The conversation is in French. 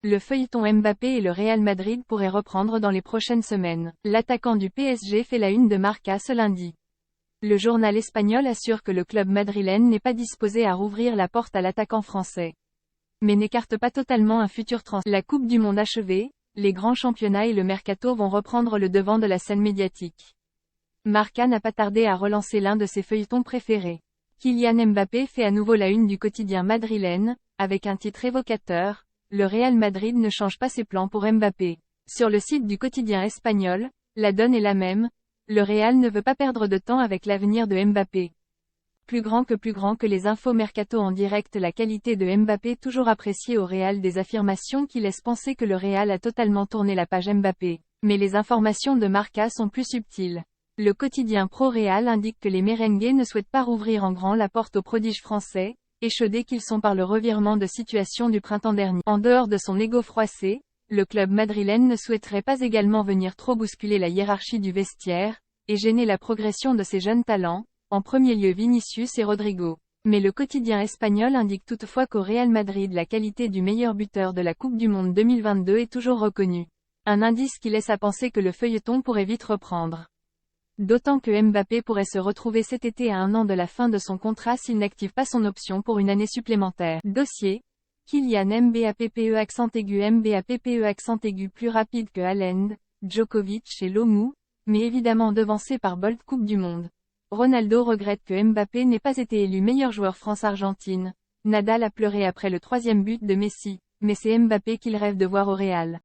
Le feuilleton Mbappé et le Real Madrid pourraient reprendre dans les prochaines semaines. L'attaquant du PSG fait la une de Marca ce lundi. Le journal espagnol assure que le club madrilène n'est pas disposé à rouvrir la porte à l'attaquant français, mais n'écarte pas totalement un futur transfert. La Coupe du Monde achevée, les grands championnats et le mercato vont reprendre le devant de la scène médiatique. Marca n'a pas tardé à relancer l'un de ses feuilletons préférés. Kylian Mbappé fait à nouveau la une du quotidien madrilène, avec un titre évocateur: le Real Madrid ne change pas ses plans pour Mbappé. Sur le site du quotidien espagnol, la donne est la même: le Real ne veut pas perdre de temps avec l'avenir de Mbappé. Plus grand que les infos mercato en direct. La qualité de Mbappé toujours appréciée au Real. Des affirmations qui laissent penser que le Real a totalement tourné la page Mbappé. Mais les informations de Marca sont plus subtiles. Le quotidien pro-Real indique que les merengues ne souhaitent pas rouvrir en grand la porte aux prodiges français, échaudés qu'ils sont par le revirement de situation du printemps dernier. En dehors de son ego froissé, le club madrilène ne souhaiterait pas également venir trop bousculer la hiérarchie du vestiaire, et gêner la progression de ses jeunes talents, en premier lieu Vinicius et Rodrigo. Mais le quotidien espagnol indique toutefois qu'au Real Madrid la qualité du meilleur buteur de la Coupe du Monde 2022 est toujours reconnue. Un indice qui laisse à penser que le feuilleton pourrait vite reprendre. D'autant que Mbappé pourrait se retrouver cet été à 1 an de la fin de son contrat s'il n'active pas son option pour une année supplémentaire. Dossier: Kylian Mbappé plus rapide que Haaland, Djokovic et Lomou, mais évidemment devancé par Bolt. Coupe du Monde. Ronaldo regrette que Mbappé n'ait pas été élu meilleur joueur France-Argentine. Nadal a pleuré après le 3e but de Messi, mais c'est Mbappé qu'il rêve de voir au Real.